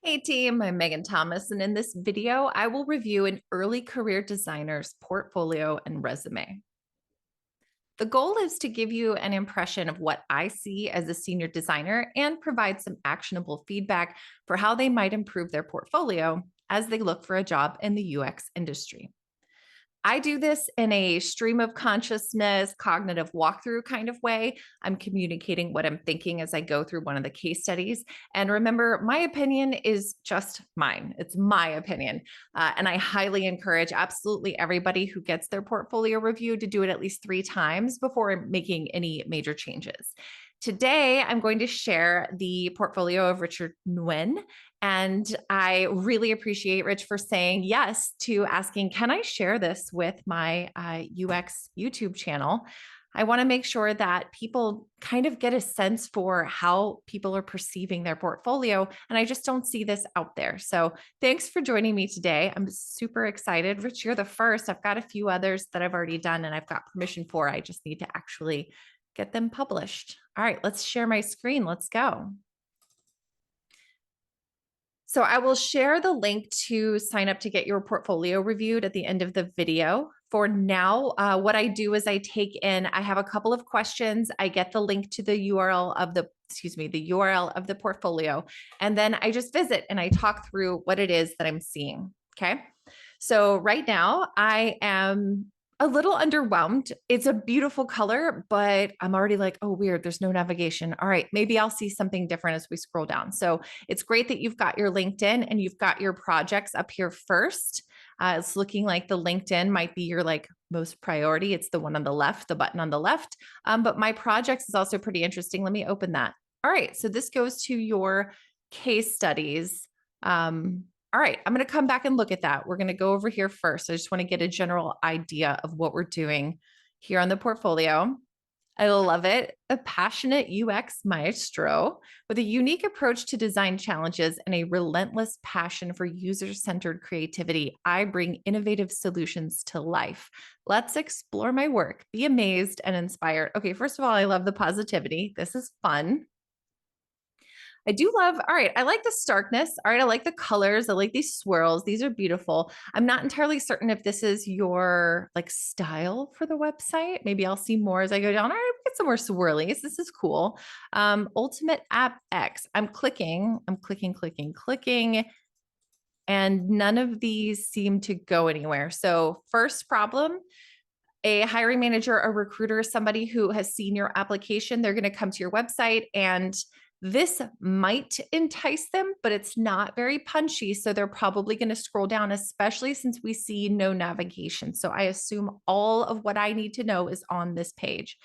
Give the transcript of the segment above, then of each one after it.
Hey team, I'm Megan Thomas, and in this video, I will review an early career designer's portfolio and resume. The goal is to give you an impression of what I see as a senior designer and provide some actionable feedback for how they might improve their portfolio as they look for a job in the UX industry. I do this in a stream of consciousness, cognitive walkthrough kind of way. I'm communicating what I'm thinking as I go through one of the case studies. And remember, my opinion is just mine. It's my opinion. And I highly encourage absolutely everybody who gets their portfolio reviewed to do it at least 3 times before making any major changes. Today, I'm going to share the portfolio of Richcher Nguyen. And I really appreciate Rich for saying yes to asking, can I share this with my UX YouTube channel? I want to make sure that people kind of get a sense for how people are perceiving their portfolio. And I just don't see this out there. So thanks for joining me today. I'm super excited. Rich, you're the first. I've got a few others that I've already done and I've got permission for. I just need to actually get them published. All right, let's share my screen. Let's go. So I will share the link to sign up to get your portfolio reviewed at the end of the video. For now, what I do is I have a couple of questions. I get the link to the URL of the URL of the portfolio, and then I just visit and I talk through what it is that I'm seeing. Okay. So right now I am a little underwhelmed. It's a beautiful color, but I'm already like, oh, weird. There's no navigation. All right, maybe I'll see something different as we scroll down. So it's great that you've got your LinkedIn and you've got your projects up here first. It's looking like the LinkedIn might be your like most priority. It's the one on the left, the button on the left. But my projects is also pretty interesting. Let me open that. All right, so this goes to your case studies. All right, I'm going to come back and look at that. We're going to go over here first. I just want to get a general idea of what we're doing here on the portfolio. I love it. A passionate UX maestro with a unique approach to design challenges and a relentless passion for user-centered creativity. I bring innovative solutions to life. Let's explore my work. Be amazed and inspired. Okay, first of all, I love the positivity. This is fun. I do love, all right, I like the starkness. All right, I like the colors. I like these swirls. These are beautiful. I'm not entirely certain if this is your like style for the website. Maybe I'll see more as I go down. All right, we get some more swirlies. This is cool. Ultimate App X. I'm clicking, clicking, and none of these seem to go anywhere. So first problem, a hiring manager, a recruiter, somebody who has seen your application, they're going to come to your website and this might entice them, but it's not very punchy. So they're probably going to scroll down, especially since we see no navigation. So I assume all of what I need to know is on this page.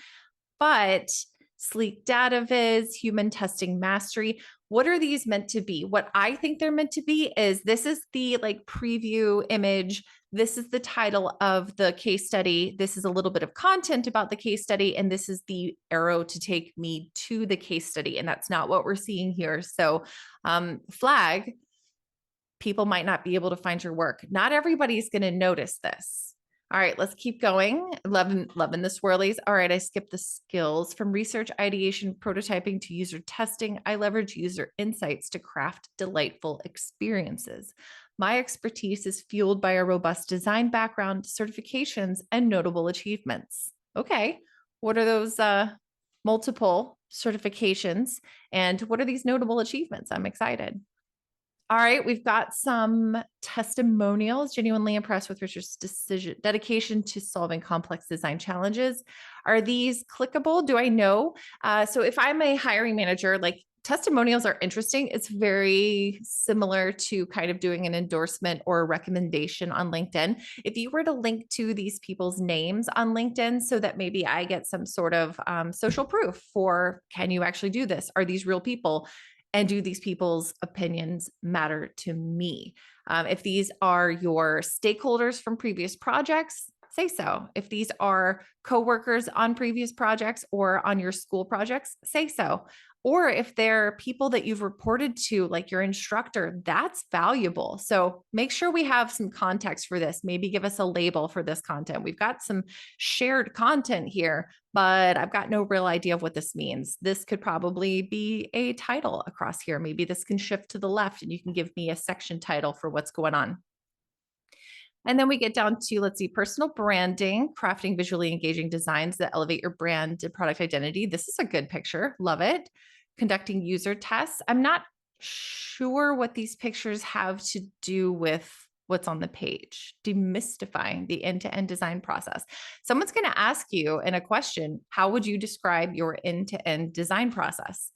But sleek data viz, human testing mastery, what are these meant to be? What I think they're meant to be is this is the like preview image. This is the title of the case study. This is a little bit of content about the case study. And this is the arrow to take me to the case study. And that's not what we're seeing here. So flag, people might not be able to find your work. Not everybody's going to notice this. All right, let's keep going. Loving the swirlies. All right, I skipped the skills. From research, ideation, prototyping to user testing, I leverage user insights to craft delightful experiences. My expertise is fueled by a robust design background, certifications, and notable achievements. Okay, what are those multiple certifications? And what are these notable achievements? I'm excited. All right, we've got some testimonials. Genuinely impressed with Richard's dedication to solving complex design challenges. Are these clickable? Do I know? So if I'm a hiring manager, like testimonials are interesting. It's very similar to kind of doing an endorsement or a recommendation on LinkedIn. If you were to link to these people's names on LinkedIn so that maybe I get some sort of social proof for, can you actually do this? Are these real people? And do these people's opinions matter to me? If these are your stakeholders from previous projects, say so. If these are coworkers on previous projects or on your school projects, say so. Or if they're people that you've reported to, like your instructor, that's valuable. So make sure we have some context for this. Maybe give us a label for this content. We've got some shared content here, but I've got no real idea of what this means. This could probably be a title across here. Maybe this can shift to the left and you can give me a section title for what's going on. And then we get down to, let's see, personal branding, crafting visually engaging designs that elevate your brand and product identity. This is a good picture. Love it. Conducting user tests. I'm not sure what these pictures have to do with what's on the page. Demystifying the end-to-end design process. Someone's going to ask you in a question, how would you describe your end-to-end design process?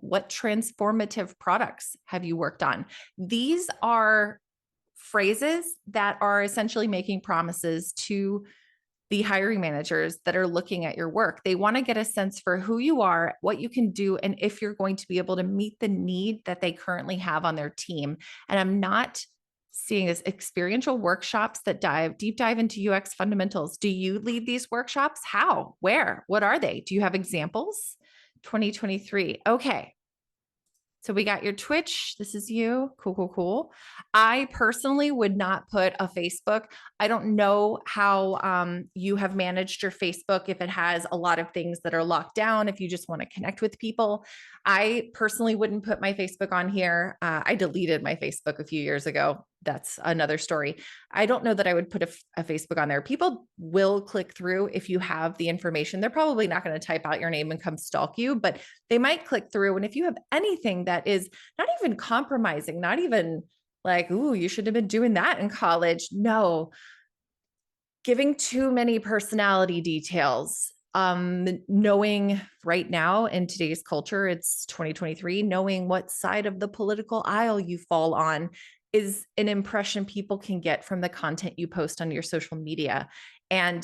What transformative products have you worked on? These are phrases that are essentially making promises to the hiring managers that are looking at your work. They want to get a sense for who you are, what you can do, and if you're going to be able to meet the need that they currently have on their team. And I'm not seeing this experiential workshops that deep dive into UX fundamentals. Do you lead these workshops? How? Where? What are they? Do you have examples? 2023. Okay. So we got your Twitch. This is you. Cool, cool, cool. I personally would not put a Facebook. I don't know how you have managed your Facebook, if it has a lot of things that are locked down, if you just want to connect with people. I personally wouldn't put my Facebook on here. I deleted my Facebook a few years ago. That's another story. I don't know that I would put a Facebook on there. People will click through if you have the information. They're probably not going to type out your name and come stalk you, but they might click through. And if you have anything that is not even compromising, not even like, ooh, you should have been doing that in college. No, giving too many personality details. Knowing right now in today's culture, it's 2023, knowing what side of the political aisle you fall on is an impression people can get from the content you post on your social media. And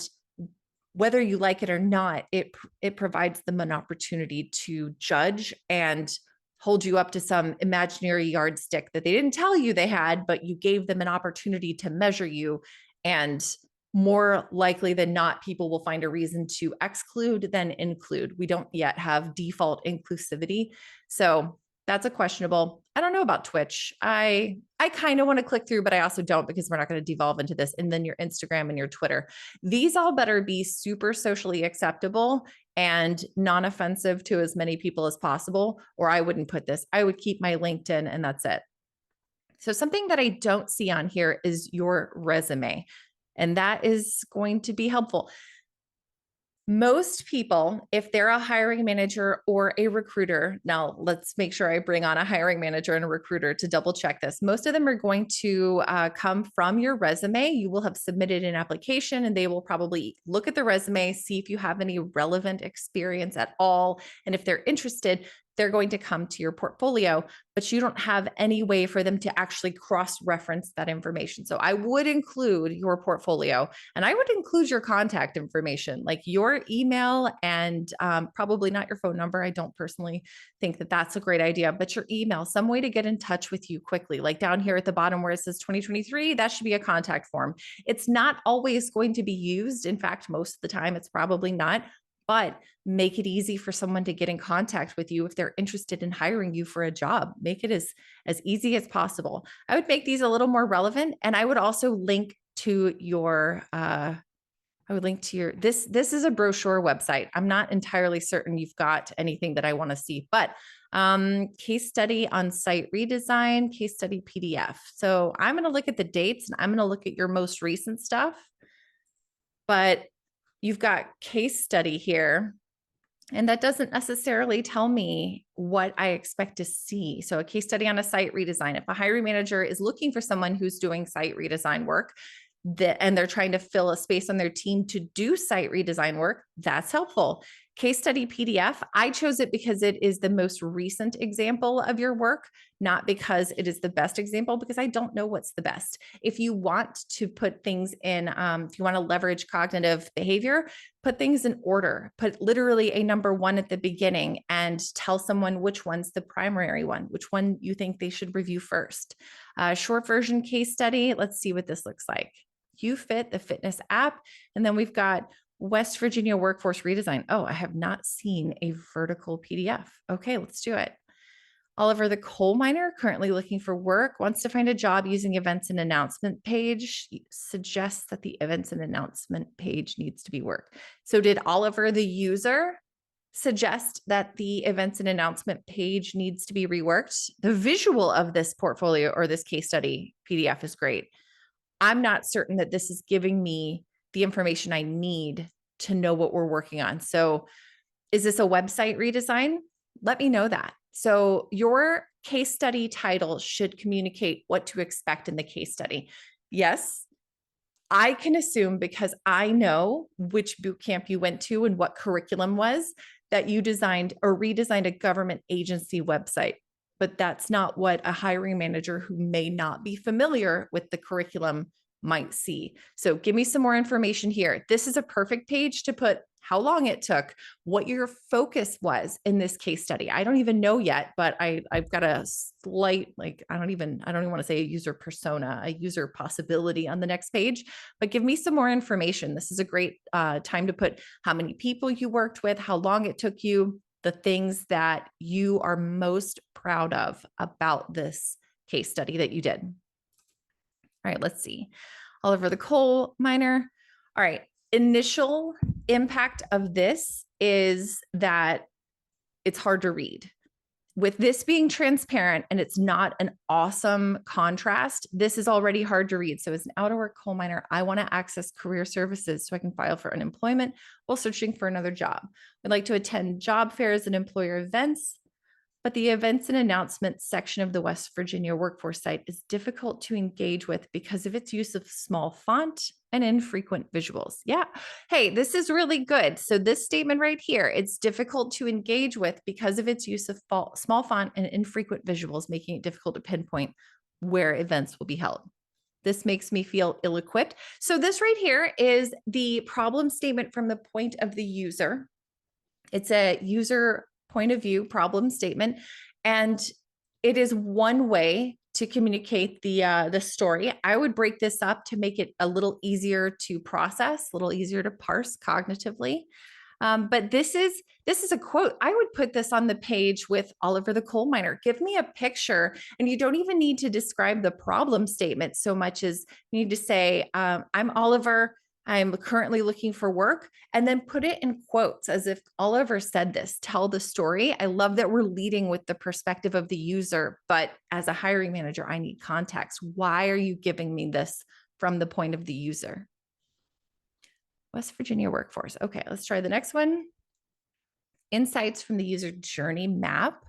whether you like it or not, it provides them an opportunity to judge and hold you up to some imaginary yardstick that they didn't tell you they had, but you gave them an opportunity to measure you. And more likely than not, people will find a reason to exclude than include. We don't yet have default inclusivity. So that's a questionable. I don't know about Twitch. I kind of want to click through, but I also don't, because we're not going to devolve into this. And then your Instagram and your Twitter. These all better be super socially acceptable and non-offensive to as many people as possible, or I wouldn't put this. I would keep my LinkedIn and that's it. So something that I don't see on here is your resume. And that is going to be helpful. Most people, if they're a hiring manager or a recruiter, now let's make sure I bring on a hiring manager and a recruiter to double check this. Most of them are going to come from your resume. You will have submitted an application and they will probably look at the resume, see if you have any relevant experience at all. And if they're interested, they're going to come to your portfolio, but you don't have any way for them to actually cross-reference that information. So I would include your portfolio and I would include your contact information, like your email and probably not your phone number. I don't personally think that that's a great idea, but your email, some way to get in touch with you quickly. Like down here at the bottom where it says 2023, that should be a contact form. It's not always going to be used. In fact, most of the time it's probably not, but make it easy for someone to get in contact with you if they're interested in hiring you for a job. Make it as easy as possible. I would make these a little more relevant. And I would also link to your, this is a brochure website. I'm not entirely certain you've got anything that I want to see, but case study on site redesign, case study PDF. So I'm going to look at the dates and I'm going to look at your most recent stuff, but you've got case study here, and that doesn't necessarily tell me what I expect to see. So a case study on a site redesign, if a hiring manager is looking for someone who's doing site redesign work, and they're trying to fill a space on their team to do site redesign work, that's helpful. Case study PDF, I chose it because it is the most recent example of your work, not because it is the best example, because I don't know what's the best. If you want to put things in, if you want to leverage cognitive behavior, put things in order, put literally a number one at the beginning and tell someone which one's the primary one, which one you think they should review first. Short version case study, let's see what this looks like. You Fit, the fitness app. And then we've got West Virginia workforce redesign. Oh, I have not seen a vertical PDF. Okay, let's do it. Oliver, the coal miner, currently looking for work, wants to find a job using events and announcement page, suggests that the events and announcement page needs to be worked. So did Oliver, the user, suggest that the events and announcement page needs to be reworked? The visual of this portfolio or this case study PDF is great. I'm not certain that this is giving me the information I need to know what we're working on. So is this a website redesign? Let me know that. So your case study title should communicate what to expect in the case study. Yes, I can assume because I know which boot camp you went to and what curriculum was that you designed or redesigned a government agency website. But that's not what a hiring manager who may not be familiar with the curriculum might see. So give me some more information here. This is a perfect page to put how long it took, what your focus was in this case study. I don't even know yet, but I've got a slight, like, I don't even want to say a user persona, a user possibility on the next page, but give me some more information. This is a great time to put how many people you worked with, how long it took you, the things that you are most proud of about this case study that you did. All right, let's see. Oliver the coal miner. All right, initial impact of this is that it's hard to read. With this being transparent and it's not an awesome contrast, this is already hard to read. So as an out-of-work coal miner, I want to access career services so I can file for unemployment while searching for another job. I'd like to attend job fairs and employer events, but the events and announcements section of the West Virginia workforce site is difficult to engage with because of its use of small font and infrequent visuals. Yeah. Hey, this is really good. So this statement right here, it's difficult to engage with because of its use of small font and infrequent visuals, making it difficult to pinpoint where events will be held. This makes me feel ill-equipped. So this right here is the problem statement from the point of the user. It's a user point of view problem statement, and it is one way to communicate the story. I would break this up to make it a little easier to process, a little easier to parse cognitively. But this is a quote. I would put this on the page with Oliver the coal miner. Give me a picture, and you don't even need to describe the problem statement so much as you need to say, "I'm Oliver. I'm currently looking for work," and then put it in quotes as if Oliver said this. Tell the story. I love that we're leading with the perspective of the user, but as a hiring manager, I need context. Why are you giving me this from the point of the user? West Virginia workforce. Okay, let's try the next one. Insights from the user journey map.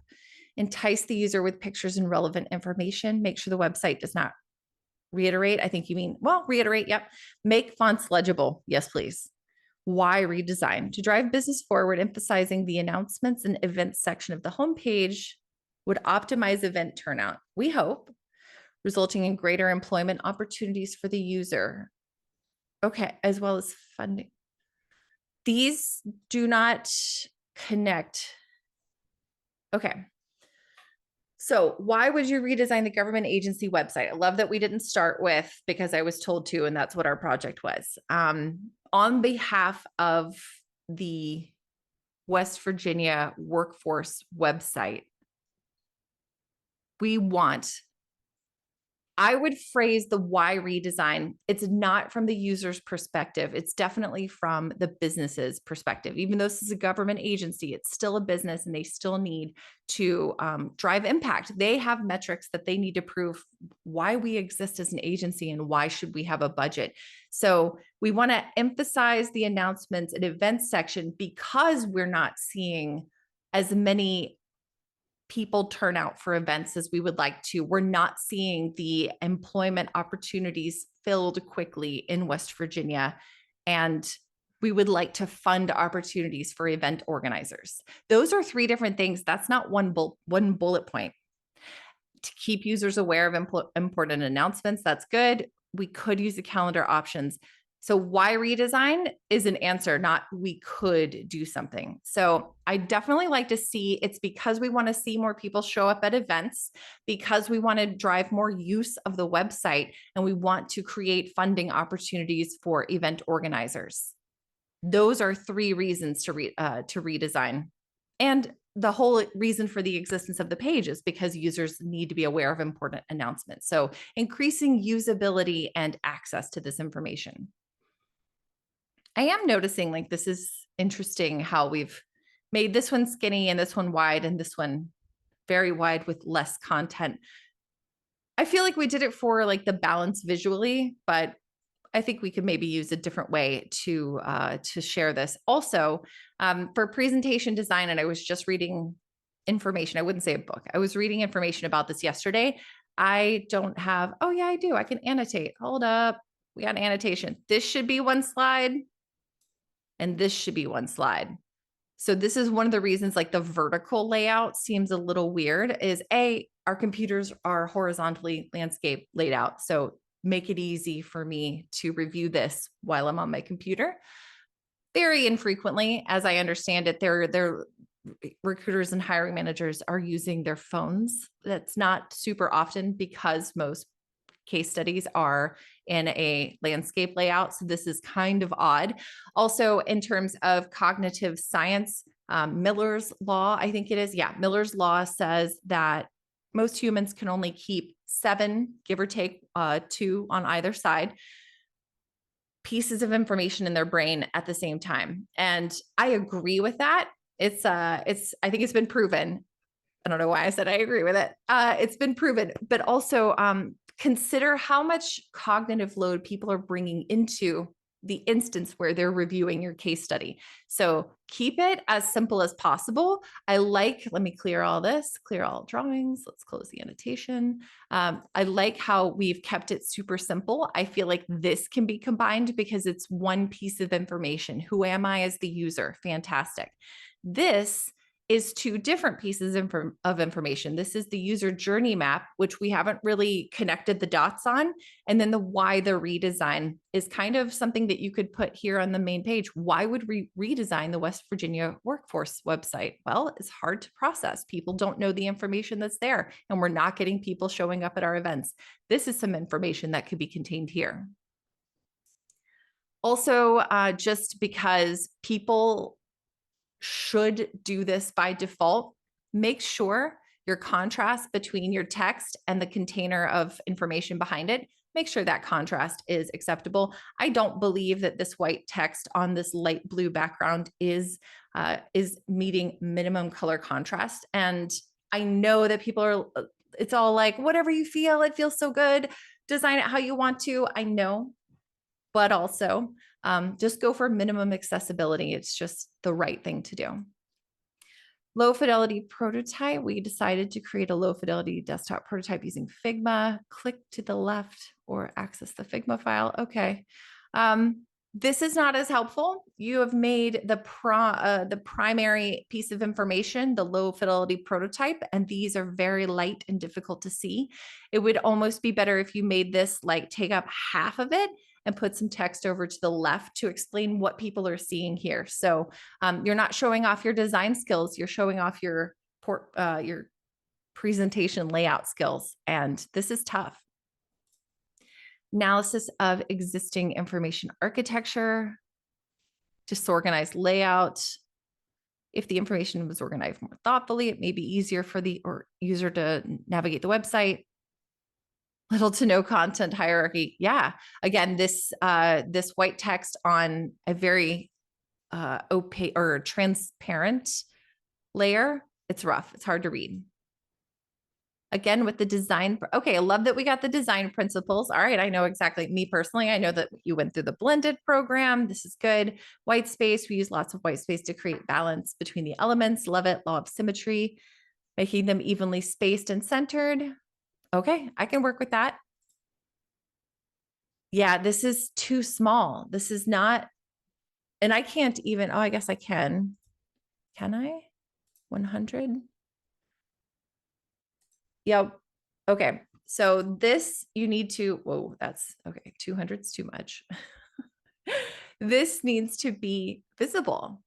Entice the user with pictures and relevant information. Make sure the website does not reiterate. I think you mean, well, reiterate. Yep. Make fonts legible. Yes, please. Why redesign? To drive business forward, emphasizing the announcements and events section of the homepage would optimize event turnout, we hope, resulting in greater employment opportunities for the user. Okay, as well as funding. These do not connect. Okay. So why would you redesign the government agency website? I love that we didn't start with because I was told to, and that's what our project was. On behalf of the West Virginia workforce website, I would phrase the why redesign. It's not from the user's perspective. It's definitely from the business's perspective. Even though this is a government agency, it's still a business and they still need to drive impact. They have metrics that they need to prove why we exist as an agency and why should we have a budget. So we want to emphasize the announcements and events section because we're not seeing as many people turn out for events as we would like to. We're not seeing the employment opportunities filled quickly in West Virginia. And we would like to fund opportunities for event organizers. Those are three different things. That's not one bullet point. To keep users aware of important announcements, that's good. We could use the calendar options. So why redesign is an answer, not we could do something. So I definitely like to see it's because we want to see more people show up at events, because we want to drive more use of the website, and we want to create funding opportunities for event organizers. Those are 3 reasons to redesign. And the whole reason for the existence of the page is because users need to be aware of important announcements. So increasing usability and access to this information. I am noticing like this is interesting how we've made this one skinny and this one wide and this one very wide with less content. I feel like we did it for like the balance visually, but I think we could maybe use a different way to share this. Also, for presentation design, and I was just reading information. I wouldn't say a book. I was reading information about this yesterday. I don't have. Oh yeah, I do. I can annotate. Hold up. We got an annotation. This should be one slide, and this should be one slide. So this is one of the reasons like the vertical layout seems a little weird is our computers are horizontally landscape laid out. So make it easy for me to review this while I'm on my computer. Very infrequently, as I understand it, their recruiters and hiring managers are using their phones. That's not super often because most case studies are in a landscape layout. So this is kind of odd. Also, in terms of cognitive science, Miller's law, I think it is. Yeah, Miller's law says that most humans can only keep 7, give or take 2 on either side, pieces of information in their brain at the same time. And I agree with that. I think it's been proven. I don't know why I said I agree with it. It's been proven, but also consider how much cognitive load people are bringing into the instance where they're reviewing your case study. So keep it as simple as possible. Let me clear all this, clear all drawings. Let's close the annotation. I like how we've kept it super simple. I feel like this can be combined because it's one piece of information. Who am I as the user? Fantastic. This is 2 different pieces of information. This is the user journey map, which we haven't really connected the dots on. And then the why the redesign is kind of something that you could put here on the main page. Why would we redesign the West Virginia workforce website? Well, it's hard to process. People don't know the information that's there, and we're not getting people showing up at our events. This is some information that could be contained here. Also, just because people should do this by default, make sure your contrast between your text and the container of information behind it, make sure that contrast is acceptable. I don't believe that this white text on this light blue background is meeting minimum color contrast. And I know that people are, it's all like, whatever you feel, it feels so good, design it how you want to. I know, but also just go for minimum accessibility. It's just the right thing to do. Low fidelity prototype. We decided to create a low fidelity desktop prototype using Figma. Click to the left or access the Figma file. Okay. This is not as helpful. You have made the primary piece of information, the low fidelity prototype, and these are very light and difficult to see. It would almost be better if you made this like take up half of it and put some text over to the left to explain what people are seeing here. So you're not showing off your design skills, you're showing off your presentation layout skills, and this is tough. Analysis of existing information architecture, disorganized layout. If the information was organized more thoughtfully, it may be easier for the user to navigate the website. Little to no content hierarchy. Yeah. Again, this white text on a very opaque or transparent layer, it's rough. It's hard to read. Again, with the design. Okay, I love that we got the design principles. All right, I know exactly. Me personally, I know that you went through the blended program. This is good. White space. We use lots of white space to create balance between the elements. Love it. Law of symmetry, making them evenly spaced and centered. Okay, I can work with that. Yeah, this is too small. This is not, and I can't even, I guess I can. Can I? 100? Yep. Okay. So this you need to, whoa, that's okay. 200 is too much. This needs to be visible.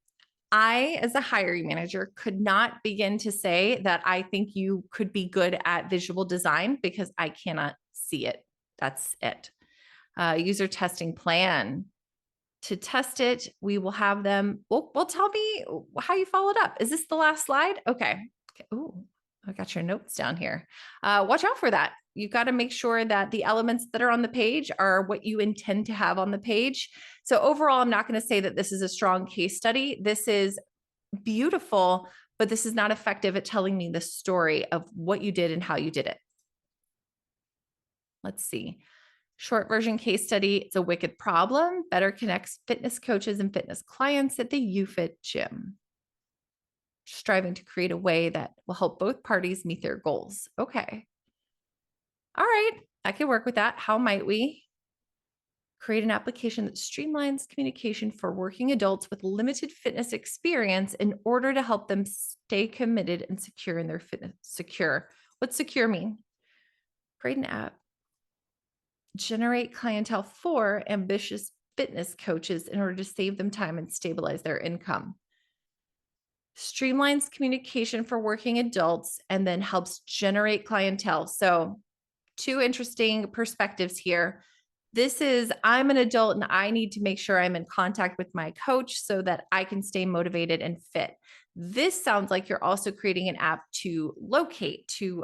I, as a hiring manager, could not begin to say that I think you could be good at visual design because I cannot see it. That's it. User testing plan. To test it, we will have them, well, tell me how you followed up. Is this the last slide? Okay. Oh, I got your notes down here. Watch out for that. You got to make sure that the elements that are on the page are what you intend to have on the page. So overall, I'm not going to say that this is a strong case study. This is beautiful, but this is not effective at telling me the story of what you did and how you did it. Let's see. Short version case study. It's a wicked problem. Better connects fitness coaches and fitness clients at the UFit gym. Striving to create a way that will help both parties meet their goals. Okay. All right. I can work with that. How might we create an application that streamlines communication for working adults with limited fitness experience in order to help them stay committed and secure in their fitness? Secure. What's secure mean? Create an app. Generate clientele for ambitious fitness coaches in order to save them time and stabilize their income. Streamlines communication for working adults and then helps generate clientele. So, two interesting perspectives here. This is, I'm an adult and I need to make sure I'm in contact with my coach so that I can stay motivated and fit. This sounds like you're also creating an app to locate, to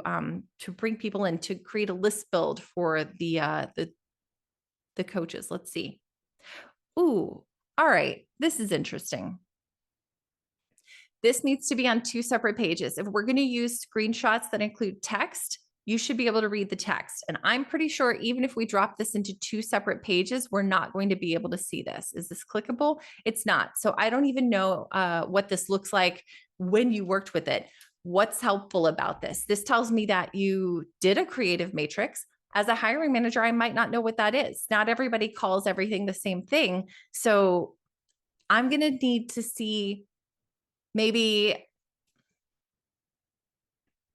bring people in, to create a list build for the coaches. Let's see. Ooh, all right. This is interesting. This needs to be on two separate pages. If we're going to use screenshots that include text, you should be able to read the text. And I'm pretty sure even if we drop this into two separate pages, we're not going to be able to see this. Is this clickable? It's not. So I don't even know what this looks like when you worked with it. What's helpful about this? This tells me that you did a creative matrix. As a hiring manager, I might not know what that is. Not everybody calls everything the same thing. So I'm going to need to see maybe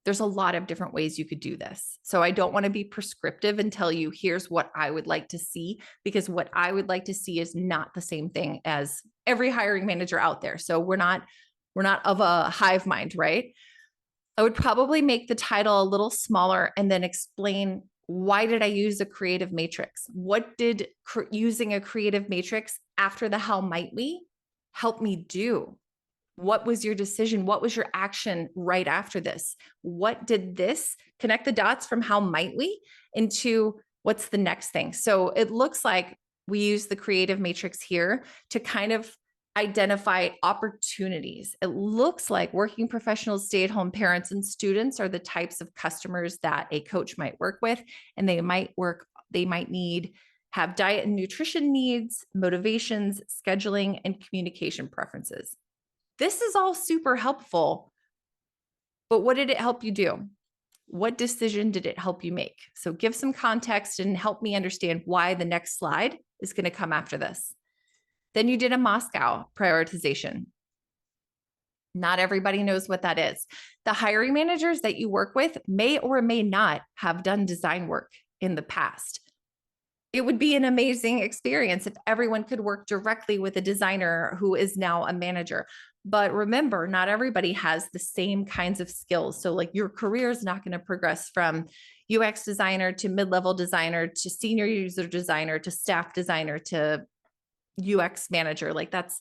there's a lot of different ways you could do this. So I don't want to be prescriptive and tell you, here's what I would like to see, because what I would like to see is not the same thing as every hiring manager out there. So we're not of a hive mind, right? I would probably make the title a little smaller and then explain, why did I use a creative matrix? What did using a creative matrix after the how might we help me do? What was your decision? What was your action right after this? What did this connect the dots from how might we into what's the next thing? So it looks like we use the creative matrix here to kind of identify opportunities. It looks like working professionals, stay-at-home parents, and students are the types of customers that a coach might work with, and they might have diet and nutrition needs, motivations, scheduling, and communication preferences. This is all super helpful, but what did it help you do? What decision did it help you make? So give some context and help me understand why the next slide is going to come after this. Then you did a Moscow prioritization. Not everybody knows what that is. The hiring managers that you work with may or may not have done design work in the past. It would be an amazing experience if everyone could work directly with a designer who is now a manager. But remember, not everybody has the same kinds of skills. So like your career is not going to progress from UX designer to mid-level designer to senior user designer to staff designer to UX manager. Like that's,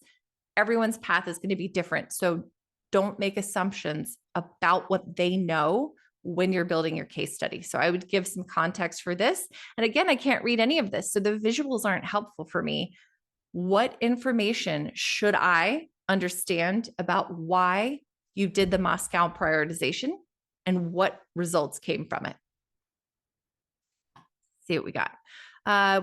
everyone's path is going to be different. So don't make assumptions about what they know when you're building your case study. So I would give some context for this. And again, I can't read any of this, so the visuals aren't helpful for me. What information should I understand about why you did the Moscow prioritization and what results came from it? See what we got.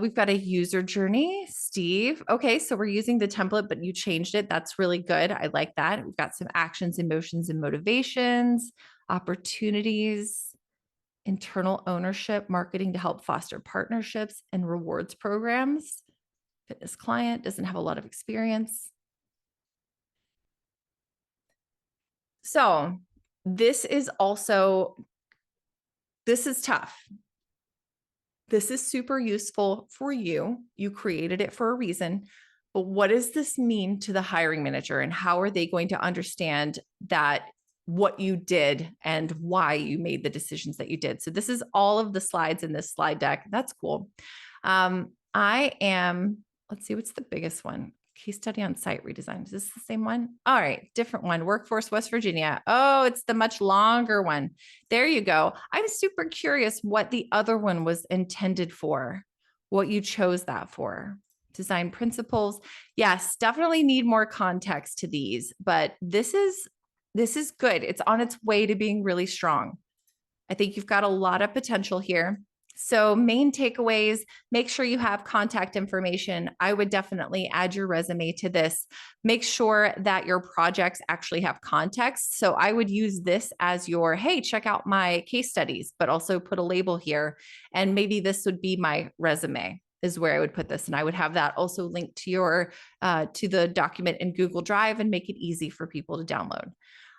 We've got a user journey, Steve. Okay, so we're using the template, but you changed it. That's really good. I like that. We've got some actions, emotions, and motivations, opportunities, internal ownership, marketing to help foster partnerships, and rewards programs. Fitness client doesn't have a lot of experience. So this is tough. This is super useful for you. You created it for a reason, but what does this mean to the hiring manager, and how are they going to understand that what you did and why you made the decisions that you did? So this is all of the slides in this slide deck. That's cool. let's see, what's the biggest one? Case study on site redesign. Is this the same one? All right, different one. Workforce West Virginia. Oh, it's the much longer one. There you go. I'm super curious what the other one was intended for, what you chose that for. Design principles. Yes, definitely need more context to these, but this is good. It's on its way to being really strong. I think you've got a lot of potential here. So, main takeaways, make sure you have contact information. I would definitely add your resume to this. Make sure that your projects actually have context. So, I would use this as your, hey, check out my case studies, but also put a label here. And maybe this would be my resume, is where I would put this. And I would have that also linked to your to the document in Google Drive and make it easy for people to download.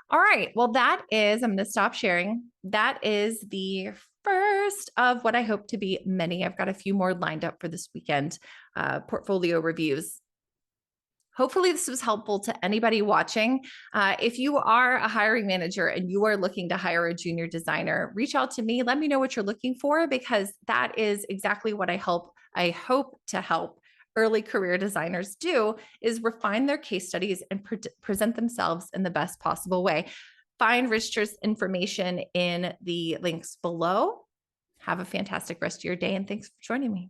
All right. Well, I'm going to stop sharing. That is the first of what I hope to be many. I've got a few more lined up for this weekend, portfolio reviews. Hopefully, this was helpful to anybody watching. If you are a hiring manager and you are looking to hire a junior designer, reach out to me. Let me know what you're looking for, because that is exactly what I hope to help early career designers do, is refine their case studies and present themselves in the best possible way. Find Richter's information in the links below. Have a fantastic rest of your day, and thanks for joining me.